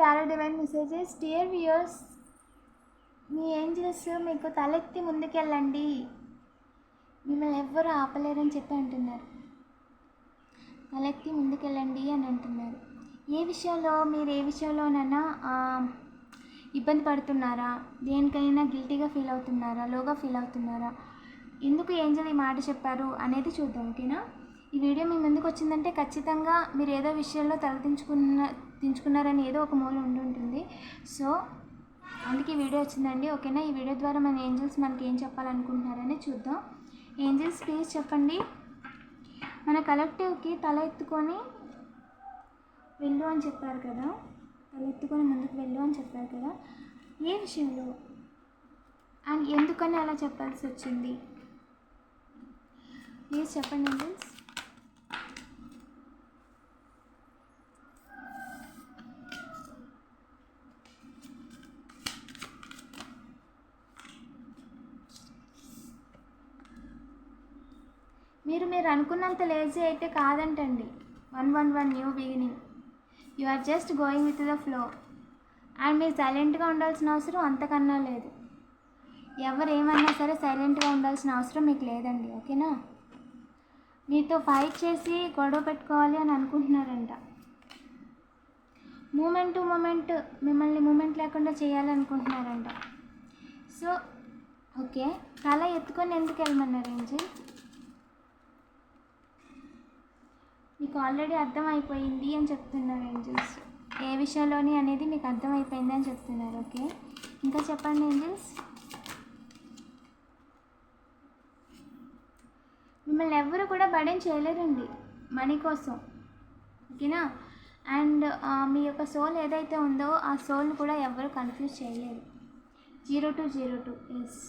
Tarot divine messages. Dear viewers, మీ angels మీకు తలెత్తి ముందుకెళ్ళండి, మిమ్మల్ని ఎవ్వరూ ఆపలేరని చెప్పి అంటున్నారు. తలెత్తి ముందుకెళ్ళండి అని అంటున్నారు. ఏ విషయంలోనైనా ఇబ్బంది పడుతున్నారా, దేనికైనా గిల్టీగా ఫీల్ అవుతున్నారా, లోగా ఫీల్ అవుతున్నారా, ఎందుకు ఏంజల్ ఈ మాట చెప్పారు అనేది చూద్దాం. ఓకేనా? ఈ వీడియో మీ ముందుకు వచ్చిందంటే ఖచ్చితంగా మీరు ఏదో విషయంలో దించుకున్నారని ఏదో ఒక మూల ఉంటుంది. సో అందుకే వీడియో వచ్చిందండి. ఓకేనా? ఈ వీడియో ద్వారా మన ఏంజల్స్ మనకి ఏం చెప్పాలనుకుంటున్నారని చూద్దాం. ఏంజల్స్ ప్లీజ్ చెప్పండి. మన కలెక్టివ్కి తల ఎత్తుకొని వెళ్ళు అని చెప్పారు కదా, తల ఎత్తుకొని ముందుకు వెళ్ళు అని చెప్పారు కదా, ఏ విషయంలో అండ్ ఎందుకని అలా చెప్పాల్సి వచ్చింది ప్లీజ్ చెప్పండి ఏంజల్స్. మీరు అనుకున్నంత లేజీ అయితే కాదంటండి. 111 new beginning. You are just going with the flow. And మీరు సైలెంట్గా ఉండాల్సిన అవసరం అంతకన్నా లేదు. ఎవరు ఏమన్నా సరే సైలెంట్గా ఉండాల్సిన అవసరం మీకు లేదండి. ఓకేనా? మీతో ఫైట్ చేసి గొడవ పెట్టుకోవాలి అని అనుకుంటున్నారంట. మూమెంట్ టు మూమెంట్ మిమ్మల్ని మూమెంట్ లేకుండా చేయాలనుకుంటున్నారంట. సో ఓకే, తల ఎత్తుకొని ఎందుకు వెళ్ళమన్నారు ఏంజల్? మీకు ఆల్రెడీ అర్థమైపోయింది అని చెప్తున్నారు ఏంజల్స్. ఏ విషయంలోని అనేది మీకు అర్థమైపోయింది అని చెప్తున్నారు. ఓకే, ఇంకా చెప్పండి ఏంజల్స్. మిమ్మల్ని ఎవరు కూడా బర్డెన్ చేయలేరండి మనీ కోసం. ఓకేనా? అండ్ మీ యొక్క సోల్ ఏదైతే ఉందో ఆ సోల్ని కూడా ఎవరు కన్ఫ్యూజ్ చేయలేరు. 0202 ఎస్,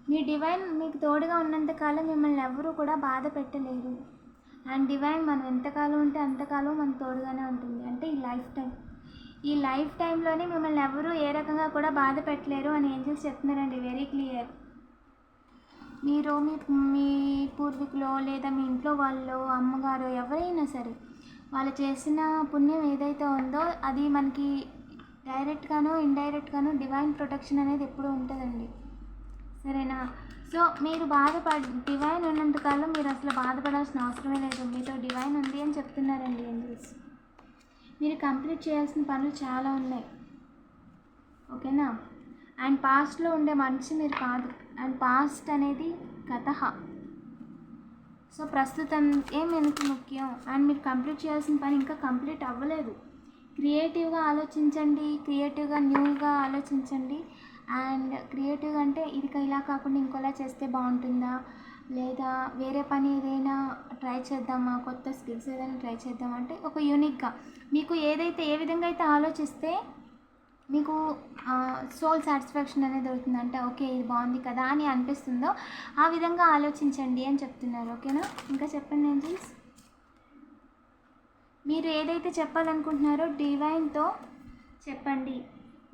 మీ డివైన్ మీకు తోడుగా ఉన్నంతకాలం మిమ్మల్ని ఎవరు కూడా బాధ పెట్టలేరు. అండ్ డివైన్ మనం ఎంతకాలం ఉంటే అంతకాలం మనకు తోడుగానే ఉంటుంది. అంటే ఈ లైఫ్ టైంలోనే మిమ్మల్ని ఎవరు ఏ రకంగా కూడా బాధ పెట్టలేరు అని ఏంజల్స్ చెప్తున్నారండి. Very clear. మీరు మీ పూర్వీకులో లేదా మీ ఇంట్లో వాళ్ళు, అమ్మగారు, ఎవరైనా సరే వాళ్ళు చేసిన పుణ్యం ఏదైతే ఉందో అది మనకి డైరెక్ట్గానో ఇండైరెక్ట్గానో డివైన్ ప్రొటెక్షన్ అనేది ఎప్పుడూ ఉంటుందండి. సరేనా? సో మీరు డివైన్ ఉన్నంతకాలం మీరు అసలు బాధపడాల్సిన అవసరమే లేదు. మీతో డివైన్ ఉంది అని చెప్తున్నారండి ఏంజల్స్. మీరు కంప్లీట్ చేయాల్సిన పనులు చాలా ఉన్నాయి. ఓకేనా? అండ్ పాస్ట్లో ఉండే మనిషి మీరు కాదు. అండ్ పాస్ట్ అనేది గత. సో ప్రస్తుతం మనకి ముఖ్యం. అండ్ మీరు కంప్లీట్ చేయాల్సిన పని ఇంకా కంప్లీట్ అవ్వలేదు. క్రియేటివ్గా ఆలోచించండి, క్రియేటివ్గా న్యూగా ఆలోచించండి. అండ్ క్రియేటివ్గా అంటే ఇది ఇలా కాకుండా ఇంకోలా చేస్తే బాగుంటుందా, లేదా వేరే పని ఏదైనా ట్రై చేద్దామా, కొత్త స్కిల్స్ ఏదైనా ట్రై చేద్దామా అంటే ఒక యూనిక్గా మీకు ఏ విధంగా అయితే ఆలోచిస్తే మీకు సోల్ సాటిస్ఫాక్షన్ అనేది దొరుకుతుంది. అంటే ఓకే ఇది బాగుంది కదా అని అనిపిస్తుందో ఆ విధంగా ఆలోచించండి అని చెప్తున్నారు. ఓకేనా? ఇంకా చెప్పండి ఏంజల్స్. మీరు ఏదైతే చెప్పాలనుకుంటున్నారో డివైన్తో చెప్పండి.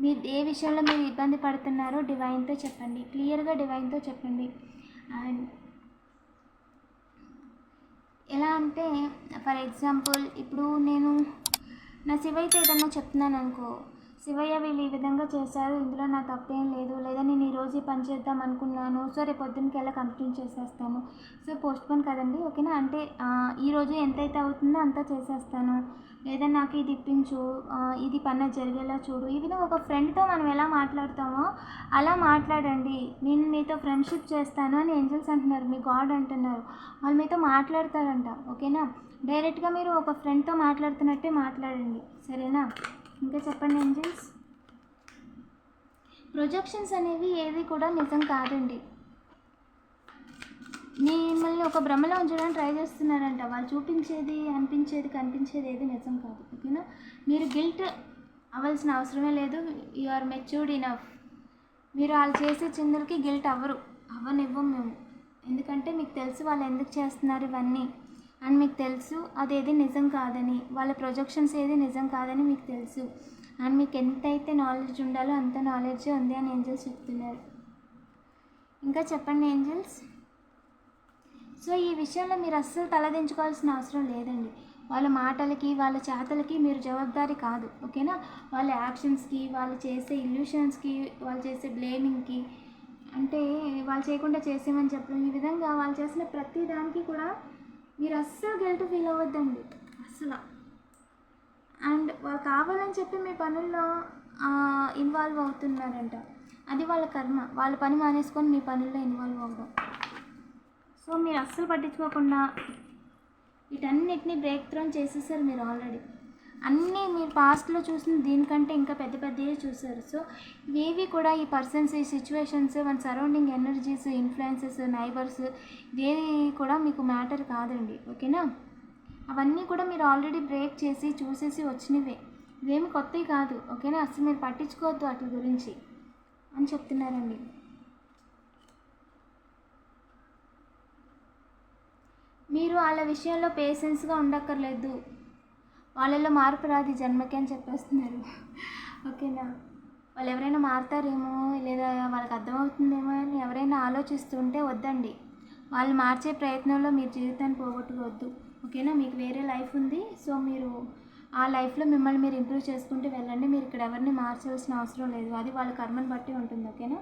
మీరు ఏ విషయంలో మీరు ఇబ్బంది పడుతున్నారో డివైన్తో చెప్పండి, క్లియర్గా డివైన్తో చెప్పండి. అండ్ ఎలా అంటే ఫర్ ఎగ్జాంపుల్ ఇప్పుడు నేను నా శివయ్యతో ఏదన్నా చెప్తున్నాను అనుకో, శివయ్య వీళ్ళు ఈ విధంగా చేశారు, ఇందులో నా తప్పేం లేదు, లేదా నేను ఈరోజు ఈ పని చేద్దాం అనుకున్నాను, సో రేపు పొద్దున్నకి ఎలా కంప్లీట్ చేసేస్తాను, సో పోస్ట్ పోన్ కదండి. ఓకేనా? అంటే ఈరోజు ఎంతైతే అవుతుందో అంతా చేసేస్తాను, లేదా నాకు ఇది ఇప్పించు, ఇది పని జరిగేలా చూడు. ఈ విధంగా ఒక ఫ్రెండ్తో మనం ఎలా మాట్లాడతామో అలా మాట్లాడండి. నేను మీతో ఫ్రెండ్షిప్ చేస్తాను అని ఏంజల్స్ అంటున్నారు, మీ గాడ్ అంటున్నారు. వాళ్ళు మీతో మాట్లాడతారంట. ఓకేనా? డైరెక్ట్గా మీరు ఒక ఫ్రెండ్తో మాట్లాడుతున్నట్టే మాట్లాడండి. సరేనా? ఇంకా చెప్పండి ఏంజల్స్. ప్రొజెక్షన్స్ అనేవి ఏవి కూడా నిజం కాదండి. మిమ్మల్ని ఒక భ్రమలో ఉంచడానికి ట్రై చేస్తున్నారంట. వాళ్ళు చూపించేది, కనిపించేది ఏది నిజం కాదు. ఓకేనా? మీరు గిల్ట్ అవ్వాల్సిన అవసరమే లేదు. You are matured enough. మీరు వాళ్ళు చేసే చిందులకి గిల్ట్ అవ్వనివ్వం మేము. ఎందుకంటే మీకు తెలుసు వాళ్ళు ఎందుకు చేస్తున్నారు ఇవన్నీ. అండ్ మీకు తెలుసు అదేది నిజం కాదని, వాళ్ళ ప్రొజెక్షన్స్ ఏది నిజం కాదని మీకు తెలుసు. అండ్ మీకు ఎంతైతే నాలెడ్జ్ ఉండాలో అంత నాలెడ్జే ఉంది అని ఏంజల్స్ చెప్తున్నారు. ఇంకా చెప్పండి ఏంజల్స్. సో ఈ విషయంలో మీరు అస్సలు తలదించుకోవాల్సిన అవసరం లేదండి. వాళ్ళ మాటలకి వాళ్ళ చేతలకి మీరు జవాబుదారీ కాదు, ఓకేనా. వాళ్ళ యాక్షన్స్కి, వాళ్ళు చేసే ఇల్యూషన్స్కి, వాళ్ళు చేసే బ్లేమింగ్కి, అంటే వాళ్ళు చేయకుండా చేసేమని చెప్పడం, ఈ విధంగా వాళ్ళు చేసిన ప్రతి దానికి కూడా మీరు అస్సలు గిల్ట్ ఫీల్ అవ్వద్దండి అస్సలు. అండ్ వాళ్ళు కావాలని చెప్పి మీ పనుల్లో ఇన్వాల్వ్ అవుతున్నారంట, అది వాళ్ళ కర్మ. వాళ్ళ పని మానేసుకొని మీ పనుల్లో ఇన్వాల్వ్ అవ్వడం. సో మీరు అస్సలు పట్టించుకోకుండా వీటన్నిటిని బ్రేక్ త్రోన్ చేసేసారు మీరు ఆల్రెడీ. అన్నీ మీరు పాస్ట్లో చూసిన దీనికంటే ఇంకా పెద్ద పెద్దవి చూసారు. సో ఇవేవి కూడా ఈ పర్సన్స్, ఈ సిచ్యువేషన్స్, మన సరౌండింగ్ ఎనర్జీస్, ఇన్ఫ్లుయెన్సెస్, నైబర్స్, ఇవేవి కూడా మీకు మ్యాటర్ కాదండి, ఓకేనా. అవన్నీ కూడా మీరు ఆల్రెడీ బ్రేక్ చేసి చూసేసి వచ్చినవే, ఇవేమి కొత్తవి కాదు, ఓకేనా. అసలు మీరు పట్టించుకోవద్దు వాటి గురించి అని చెప్తున్నారండి. మీరు వాళ్ళ విషయంలో పేషెన్స్గా ఉండక్కర్లేదు, వాళ్ళలో మార్పు రాదు జన్మకి అని చెప్పేస్తున్నారు, ఓకేనా. వాళ్ళు ఎవరైనా మారుతారేమో, లేదా వాళ్ళకి అర్థమవుతుందేమో అని ఎవరైనా ఆలోచిస్తుంటే వద్దండి. వాళ్ళు మార్చే ప్రయత్నంలో మీరు జీవితాన్ని పోగొట్టుకోవద్దు, ఓకేనా. మీకు వేరే లైఫ్ ఉంది. సో మీరు ఆ లైఫ్లో మిమ్మల్ని మీరు ఇంప్రూవ్ చేసుకుంటూ వెళ్ళండి. మీరు ఇక్కడ ఎవరిని మార్చాల్సిన అవసరం లేదు, అది వాళ్ళ కర్మను బట్టి ఉంటుంది, ఓకేనా.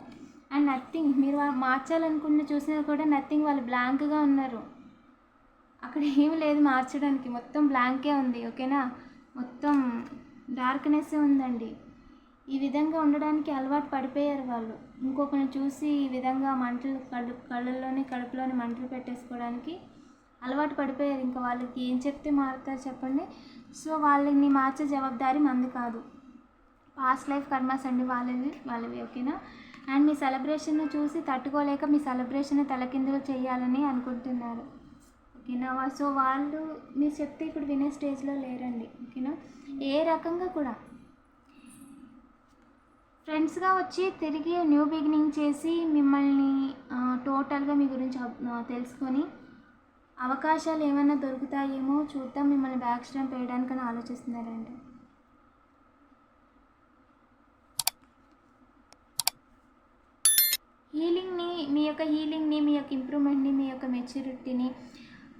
అండ్ నథింగ్, మీరు మార్చాలనుకున్న చూసినా కూడా నథింగ్, వాళ్ళు బ్లాంక్గా ఉన్నారు. అక్కడ ఏమి లేదు మార్చడానికి, మొత్తం బ్లాంకే ఉంది, ఓకేనా. మొత్తం డార్క్నెస్సే ఉందండి. ఈ విధంగా ఉండడానికి అలవాటు పడిపోయారు వాళ్ళు. ఇంకొకరిని చూసి ఈ విధంగా మంటలు కడుపులోని మంటలు పెట్టేసుకోవడానికి అలవాటు పడిపోయారు. ఇంకా వాళ్ళకి ఏం చెప్తే మారుతారు చెప్పండి. సో వాళ్ళని మార్చే జవాబుదారీ మంది కాదు, పాస్ట్ లైఫ్ కర్మాస్ అండి వాళ్ళవి, ఓకేనా. అండ్ మీ సెలబ్రేషన్ చూసి తట్టుకోలేక మీ సెలబ్రేషన్ తలకిందులు చేయాలని అనుకుంటున్నారు, ఓకేనా. సో వాళ్ళు మీరు చెప్తే ఇప్పుడు వినే స్టేజ్లో లేరండి, ఓకేనా. ఏ రకంగా కూడా ఫ్రెండ్స్గా వచ్చి తిరిగి న్యూ బిగినింగ్ చేసి మిమ్మల్ని టోటల్గా మీ గురించి తెలుసుకొని అవకాశాలు ఏమైనా దొరుకుతాయేమో చూద్దాం, మిమ్మల్ని బ్యాక్ స్టాంప్ వేయడానికని ఆలోచిస్తున్నారండి. మీ యొక్క హీలింగ్ని, మీ యొక్క ఇంప్రూవ్మెంట్ని, మీ యొక్క మెచ్యూరిటీని,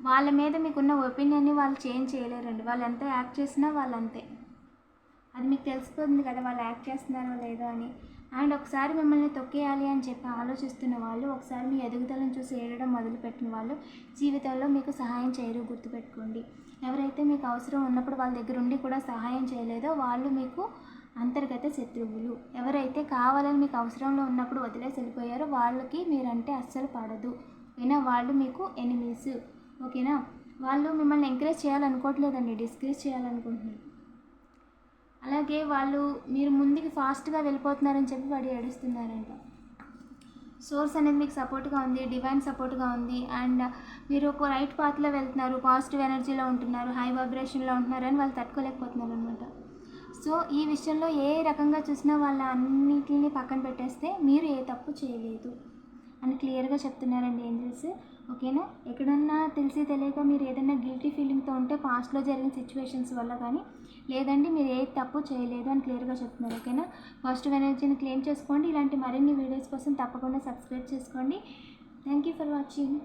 వాళ్ళ మీద మీకున్న ఒపీనియన్ని వాళ్ళు చేంజ్ చేయలేరండి. వాళ్ళు ఎంత యాక్ట్ చేసినా వాళ్ళు అంతే, అది మీకు తెలిసిపోతుంది కదా వాళ్ళు యాక్ట్ చేస్తున్నారో లేదో అని. అండ్ ఒకసారి మిమ్మల్ని తొక్కేయాలి అని చెప్పి ఆలోచిస్తున్న వాళ్ళు, ఒకసారి మీ ఎదుగుదలను చూసి ఏడడం మొదలుపెట్టిన వాళ్ళు జీవితంలో మీకు సహాయం చేయరు, గుర్తుపెట్టుకోండి. ఎవరైతే మీకు అవసరం ఉన్నప్పుడు వాళ్ళ దగ్గర ఉండి కూడా సహాయం చేయలేదో వాళ్ళు మీకు అంతర్గత శత్రువులు. ఎవరైతే కావాలని మీకు అవసరంలో ఉన్నప్పుడు వదిలేసి వెళ్ళిపోయారో వాళ్ళకి మీరంటే అస్సలు పడదు, ఓకేనా. వాళ్ళు మీకు ఎనిమీస్, ఓకేనా. వాళ్ళు మిమ్మల్ని ఎంకరేజ్ చేయాలనుకోవట్లేదండి, డిస్కరేజ్ చేయాలనుకుంటున్నారు. అలాగే వాళ్ళు మీరు ముందుకు ఫాస్ట్గా వెళ్ళిపోతున్నారని చెప్పి వాడు ఏడుస్తున్నారంట. సోర్స్ అనేది మీకు సపోర్ట్గా ఉంది, డివైన్ సపోర్ట్గా ఉంది. అండ్ మీరు ఒక రైట్ పాత్లో వెళ్తున్నారు, పాజిటివ్ ఎనర్జీలో ఉంటున్నారు, హై వైబ్రేషన్లో ఉంటున్నారని వాళ్ళు తట్టుకోలేకపోతున్నారు అనమాట. సో ఈ విషయంలో ఏ రకంగా చూసినా వాళ్ళ అన్నిటిని పక్కన పెట్టేస్తే మీరు ఏ తప్పు చేయలేదు అని క్లియర్గా చెప్తున్నారండి ఏంజల్స్, ఓకేనా. ఎక్కడన్నా తెలిసి తెలియక మీరు ఏదైనా గిల్టీ ఫీలింగ్తో ఉంటే పాస్ట్లో జరిగిన సిచ్యువేషన్స్ వల్ల కానీ, లేదండి మీరు ఏ తప్పు చేయలేదు అని క్లియర్గా చెప్తున్నారు, ఓకేనా. పాజిటివ్ ఎనర్జీని క్లెయిమ్ చేసుకోండి. ఇలాంటి మరిన్ని వీడియోస్ కోసం తప్పకుండా సబ్స్క్రైబ్ చేసుకోండి. Thank you for watching.